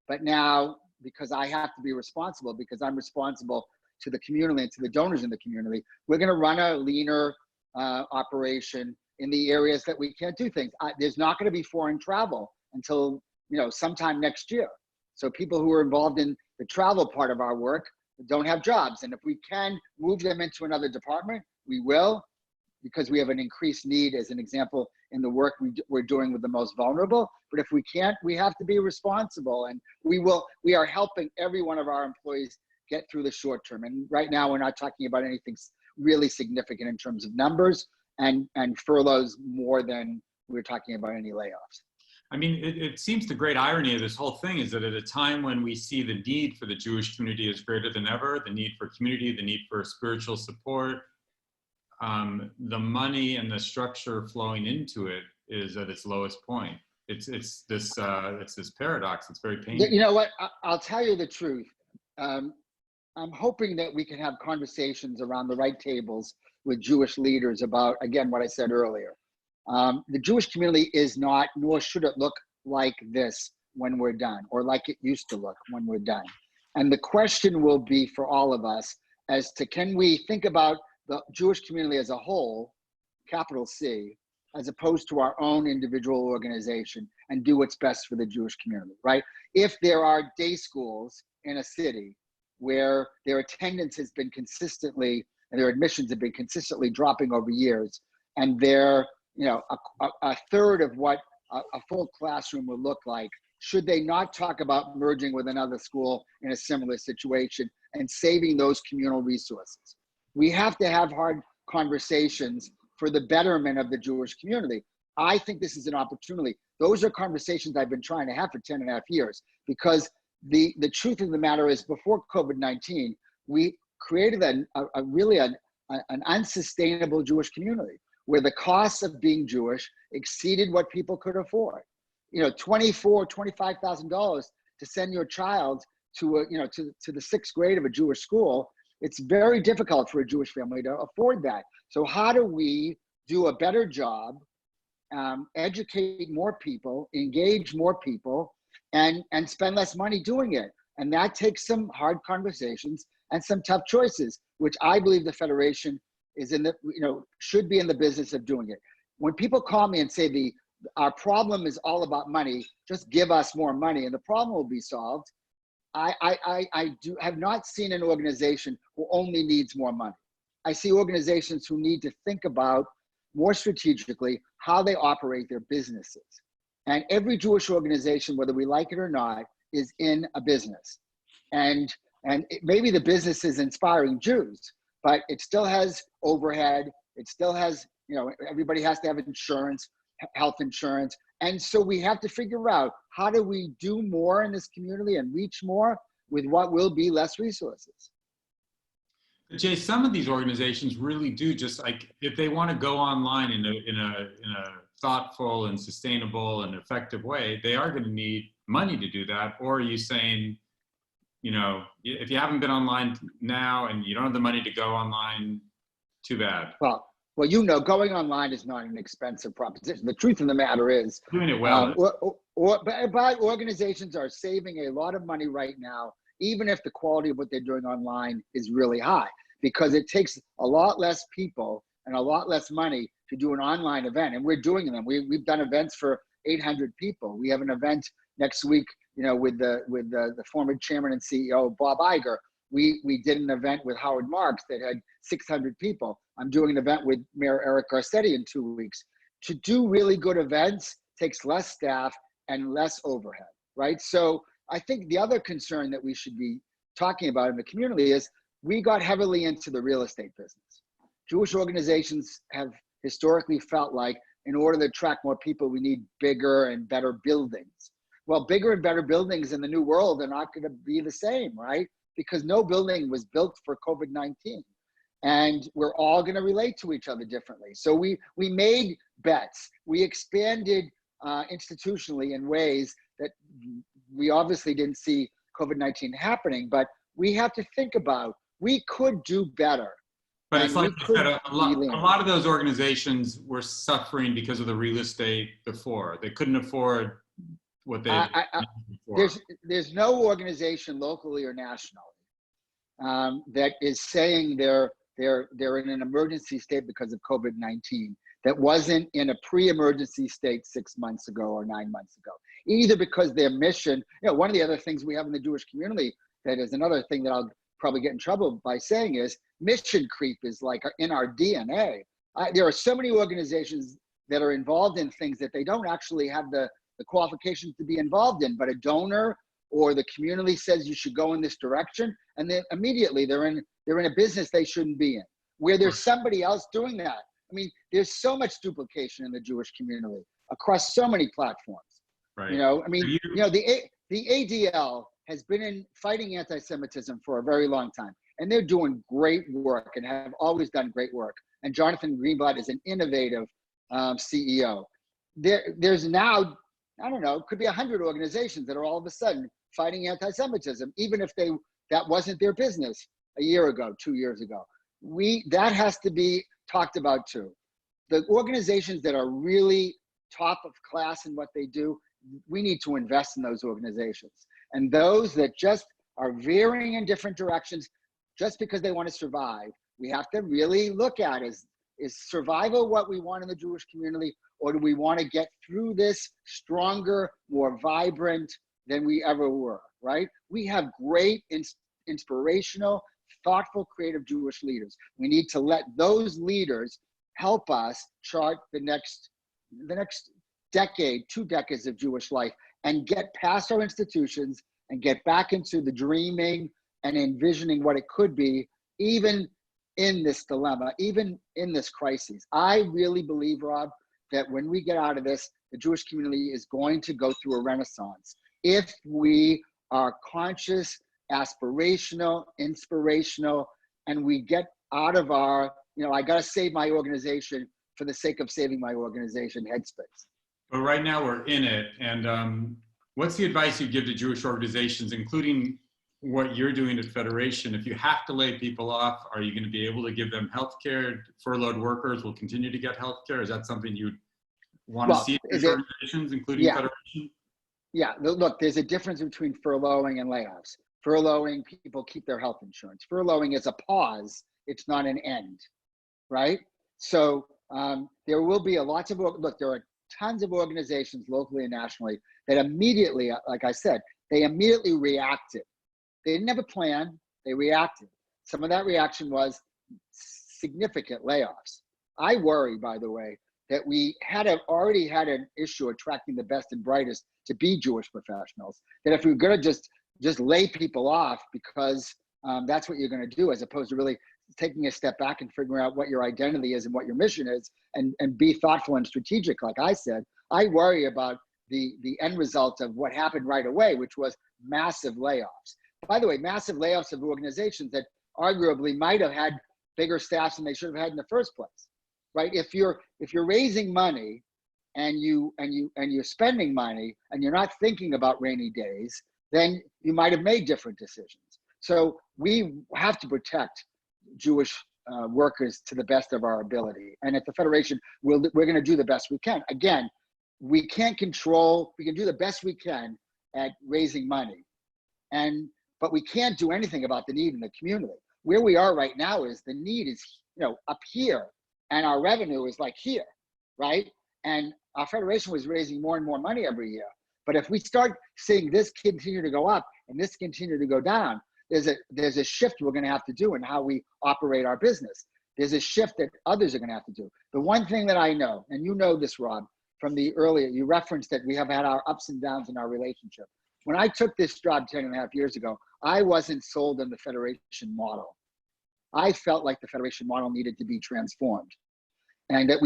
But now, because I have to be responsible, because I'm responsible to the community and to the donors in the community, we're going to run a leaner operation in the areas that we can't do things. There's not going to be foreign travel until sometime next year. So people who are involved in the travel part of our work don't have jobs. And if we can move them into another department, we will, because we have an increased need, as an example, in the work we're doing with the most vulnerable. But if we can't, we have to be responsible. And we are helping every one of our employees get through the short term. And right now, we're not talking about anything really significant in terms of numbers and furloughs more than we're talking about any layoffs. I mean, it seems the great irony of this whole thing is that at a time when we see the need for the Jewish community is greater than ever, the need for community, the need for spiritual support, the money and the structure flowing into it is at its lowest point. It's this paradox. It's very painful. You know what? I'll tell you the truth. I'm hoping that we can have conversations around the right tables with Jewish leaders about, again, what I said earlier. The Jewish community is not, nor should it look like this when we're done, or like it used to look when we're done. And the question will be for all of us as to, can we think about the Jewish community as a whole, capital C, as opposed to our own individual organization, and do what's best for the Jewish community, right? If there are day schools in a city where their attendance has been consistently, and their admissions have been consistently dropping over years, and they're a third of what a full classroom would look like, should they not talk about merging with another school in a similar situation and saving those communal resources? We have to have hard conversations for the betterment of the Jewish community. I think this is an opportunity. Those are conversations I've been trying to have for 10.5 years, because the truth of the matter is, before COVID-19, we created an unsustainable Jewish community where the costs of being Jewish exceeded what people could afford. $24,000, $25,000 to send your child to to the 6th grade of a Jewish school, it's very difficult for a Jewish family to afford that. So how do we do a better job, educate more people, engage more people, and spend less money doing it? And that takes some hard conversations and some tough choices, which I believe the Federation is should be in the business of doing it. When people call me and say our problem is all about money, just give us more money and the problem will be solved, I have not seen an organization who only needs more money. I see organizations who need to think about more strategically how they operate their businesses. And every Jewish organization, whether we like it or not, is in a business. And maybe the business is inspiring Jews, but it still has overhead. It still has, everybody has to have insurance, health insurance. And so we have to figure out, how do we do more in this community and reach more with what will be less resources? Jay, some of these organizations really do, just like, if they want to go online in a thoughtful and sustainable and effective way, they are going to need money to do that. Or are you saying, if you haven't been online now and you don't have the money to go online, too bad? Well, going online is not an expensive proposition. The truth of the matter is, doing it well. But organizations are saving a lot of money right now, even if the quality of what they're doing online is really high, because it takes a lot less people and a lot less money to do an online event. And we're doing them. We've done events for 800 people. We have an event next week, with the former chairman and CEO, Bob Iger. We did an event with Howard Marks that had 600 people. I'm doing an event with Mayor Eric Garcetti in 2 weeks. To do really good events takes less staff and less overhead, right? So I think the other concern that we should be talking about in the community is, we got heavily into the real estate business. Jewish organizations have historically felt like, in order to attract more people, we need bigger and better buildings. Well, bigger and better buildings in the new world are not going to be the same, right? Because no building was built for COVID-19. And we're all going to relate to each other differently. So we made bets. We expanded institutionally in ways that we obviously didn't see COVID-19 happening, but we have to think about, we could do better. But it's like you said, a lot of those organizations were suffering because of the real estate before. They couldn't afford what they before. There's no organization locally or nationally that is saying they're in an emergency state because of COVID-19 that wasn't in a pre-emergency state 6 months ago or 9 months ago. Either because their mission, one of the other things we have in the Jewish community that is another thing that I'll probably get in trouble by saying is, mission creep is like in our DNA. There are so many organizations that are involved in things that they don't actually have the qualifications to be involved in, but a donor or the community says you should go in this direction, and then immediately they're in a business they shouldn't be in, where there's somebody else doing that. I mean, there's so much duplication in the Jewish community across so many platforms. Right. The ADL has been fighting anti-Semitism for a very long time, and they're doing great work and have always done great work. And Jonathan Greenblatt is an innovative CEO. There's now, I don't know, could be 100 organizations that are all of a sudden fighting anti-Semitism, even if that wasn't their business a year ago, 2 years ago. That has to be talked about too. The organizations that are really top of class in what they do, we need to invest in those organizations. And those that just are veering in different directions just because they want to survive, we have to really look at is survival what we want in the Jewish community, or do we want to get through this stronger, more vibrant than we ever were, right? We have great, inspirational, thoughtful, creative Jewish leaders. We need to let those leaders help us chart the next decade, 2 decades of Jewish life, and get past our institutions and get back into the dreaming and envisioning what it could be, even in this dilemma, even in this crisis. I really believe, Rob, that when we get out of this, the Jewish community is going to go through a renaissance if we are conscious, aspirational, inspirational, and we get out of our, I got to save my organization for the sake of saving my organization headspace. But right now we're in it. And what's the advice you give to Jewish organizations, including what you're doing at Federation. If you have to lay people off, are you going to be able to give them health care? Furloughed workers will continue to get health care. Is that something you want to see in organizations, including Federation? Yeah, look, there's a difference between furloughing and layoffs. Furloughing, people keep their health insurance. Furloughing is a pause, it's not an end, right? So there will be lots of, look, there are tons of organizations locally and nationally that immediately, like I said, they immediately reacted. They didn't have a plan, they reacted. Some of that reaction was significant layoffs. I worry, by the way, that we already had an issue attracting the best and brightest to be Jewish professionals, that if we were gonna just lay people off because that's what you're gonna do, as opposed to really taking a step back and figuring out what your identity is and what your mission is, and be thoughtful and strategic, like I said, I worry about the end result of what happened right away, which was massive layoffs. By the way, massive layoffs of organizations that arguably might have had bigger staffs than they should have had in the first place, right? If you're raising money and you're spending money and you're not thinking about rainy days, then you might have made different decisions. So we have to protect Jewish workers to the best of our ability. And at the Federation, we're going to do the best we can. Again, we can't control, we can do the best we can at raising money. But we can't do anything about the need in the community. Where we are right now is the need is, up here, and our revenue is like here, right? And our Federation was raising more and more money every year. But if we start seeing this continue to go up and this continue to go down, there's a shift we're going to have to do in how we operate our business. There's a shift that others are going to have to do. The one thing that I know, and you know this, Rob, from the earlier, you referenced that we have had our ups and downs in our relationship. When I took this job 10.5 years ago, I wasn't sold on the Federation model. I felt like the Federation model needed to be transformed, and that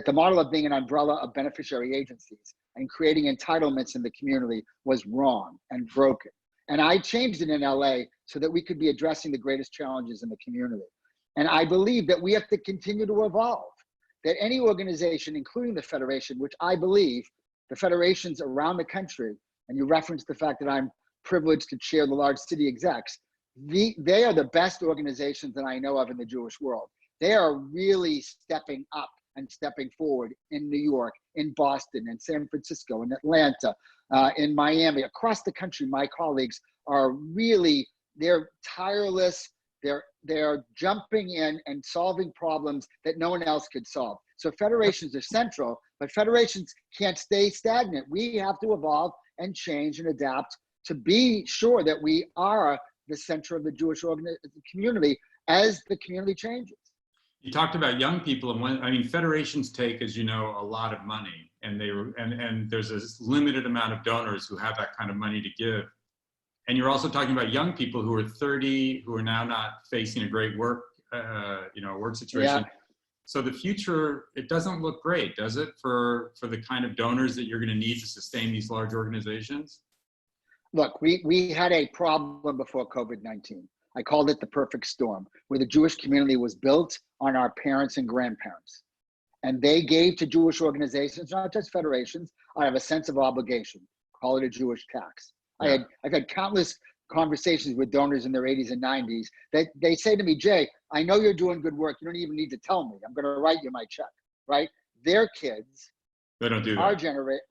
the model of being an umbrella of beneficiary agencies and creating entitlements in the community was wrong and broken. And I changed it in LA so that we could be addressing the greatest challenges in the community. And I believe that we have to continue to evolve, that any organization, including the Federation, which I believe the federations around the country, and you referenced the fact that I'm privileged to chair the large city execs, they are the best organizations that I know of in the Jewish world. They are really stepping up and stepping forward in New York, in Boston, in San Francisco, in Atlanta, in Miami, across the country. My colleagues are really, they're tireless. They're jumping in and solving problems that no one else could solve. So federations are central, but federations can't stay stagnant. We have to evolve and change and adapt to be sure that we are the center of the Jewish community as the community changes. You talked about young people, and federations take, as you know, a lot of money, and there's a limited amount of donors who have that kind of money to give. And you're also talking about young people who are 30, who are now not facing a great work situation. Yeah. So the future, it doesn't look great, does it, for the kind of donors that you're going to need to sustain these large organizations? Look, we had a problem before COVID-19. I called it the perfect storm, where the Jewish community was built on our parents and grandparents. And they gave to Jewish organizations, not just federations, I have a sense of obligation. Call it a Jewish tax. Yeah. I've had countless conversations with donors in their 80s and 90s that they say to me, Jay, I know you're doing good work. You don't even need to tell me. I'm going to write you my check, right? Their kids, they don't do that.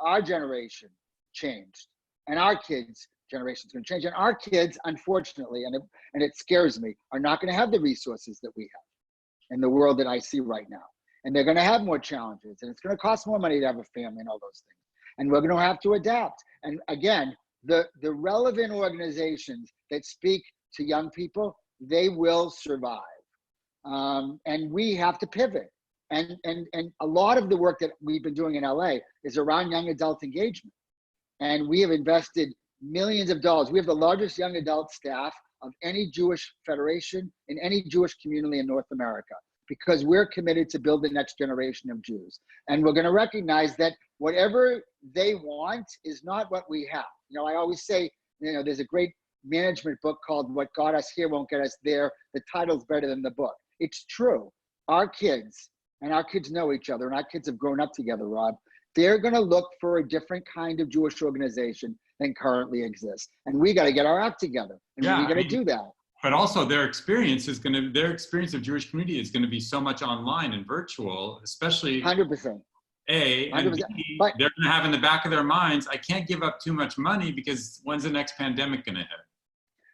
Our generation changed, and our kids' generation is going to change. And our kids, unfortunately, and it scares me, are not going to have the resources that we have in the world that I see right now. And they're going to have more challenges, and it's going to cost more money to have a family and all those things. And we're going to have to adapt. And again, the relevant organizations that speak to young people, they will survive. And we have to pivot. And a lot of the work that we've been doing in LA is around young adult engagement. And we have invested millions of dollars. We have the largest young adult staff of any Jewish federation in any Jewish community in North America, because we're committed to build the next generation of Jews. And we're going to recognize that whatever they want is not what we have. I always say, there's a great management book called What Got Us Here Won't Get Us There. The title's better than the book. It's true. Our kids know each other, and our kids have grown up together, Rob. They're going to look for a different kind of Jewish organization than currently exists. And we got to get our act together. And Yeah, we got to do that. But also their experience of Jewish community is going to be so much online and virtual, especially 100%. A, and 100%. B, But they're going to have in the back of their minds, I can't give up too much money because when's the next pandemic going to hit?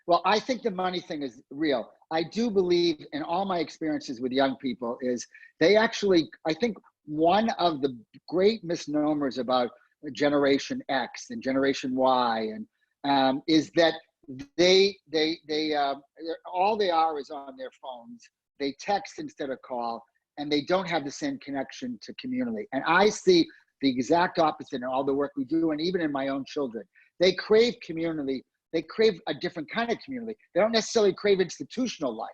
well, I think the money thing is real. I do believe in all my experiences with young people is they actually, I think one of the great misnomers about Generation X and Generation Y and is that they all they are is on their phones. They text instead of call, and they don't have the same connection to community. And I see the exact opposite in all the work we do, and even in my own children. They crave community. They crave a different kind of community. They don't necessarily crave institutional life.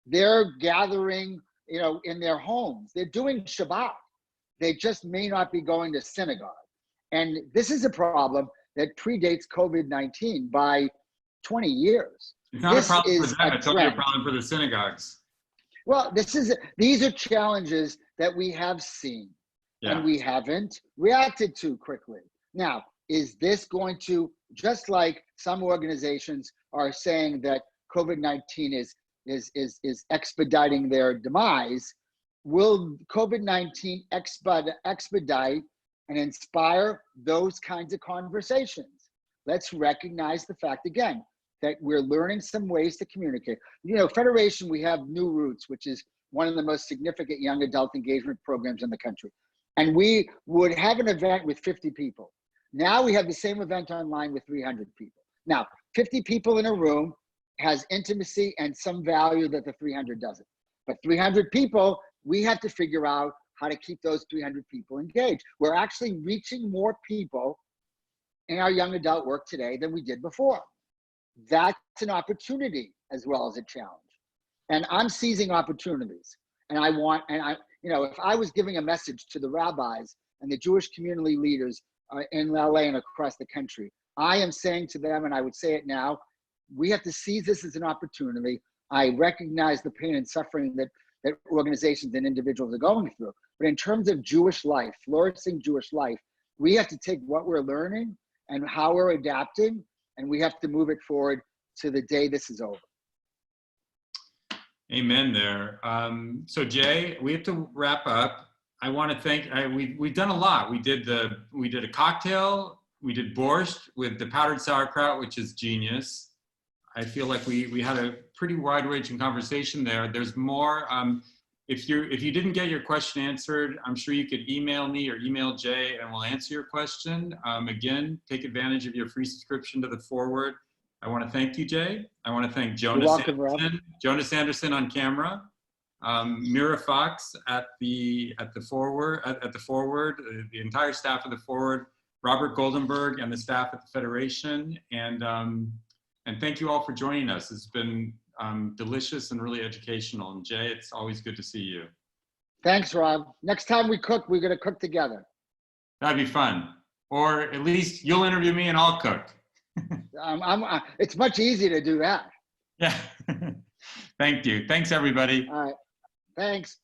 They're gathering, in their homes. They're doing Shabbat. They just may not be going to synagogue. And this is a problem that predates COVID-19 by 20 years. It's not a problem for them, it's only a problem for the synagogues. Well, these are challenges that we have seen and we haven't reacted to quickly. Now, is this going to, just like some organizations are saying that COVID-19 is expediting their demise, will COVID-19 expedite and inspire those kinds of conversations? Let's recognize the fact again that we're learning some ways to communicate. Federation, we have New Roots, which is one of the most significant young adult engagement programs in the country. And we would have an event with 50 people. Now we have the same event online with 300 people. Now, 50 people in a room has intimacy and some value that the 300 doesn't. But 300 people, we have to figure out how to keep those 300 people engaged. We're actually reaching more people in our young adult work today than we did before. That's an opportunity as well as a challenge. And I'm seizing opportunities. And if I was giving a message to the rabbis and the Jewish community leaders in LA and across the country, I am saying to them, and I would say it now, we have to seize this as an opportunity. I recognize the pain and suffering that organizations and individuals are going through. But in terms of Jewish life, flourishing Jewish life, we have to take what we're learning and how we're adapting, and we have to move it forward to the day this is over. Amen there. So Jay, we have to wrap up. I want to thank, we've done a lot. We did a cocktail, we did borscht with the powdered sauerkraut, which is genius. I feel like we had a pretty wide-ranging conversation there. There's more. If you didn't get your question answered, I'm sure you could email me or email Jay and we'll answer your question. Again, take advantage of your free subscription to the Forward. I want to thank you, Jay. I want to thank Jonas Sanderson on camera, Mira Fox at the Forward, the entire staff of the Forward, Robert Goldenberg and the staff at the Federation, and thank you all for joining us. It's been delicious and really educational. And Jay, it's always good to see you. Thanks, Rob. Next time we cook, we're going to cook together. That'd be fun. Or at least you'll interview me and I'll cook. It's much easier to do that. Yeah. Thank you. Thanks, everybody. All right. Thanks.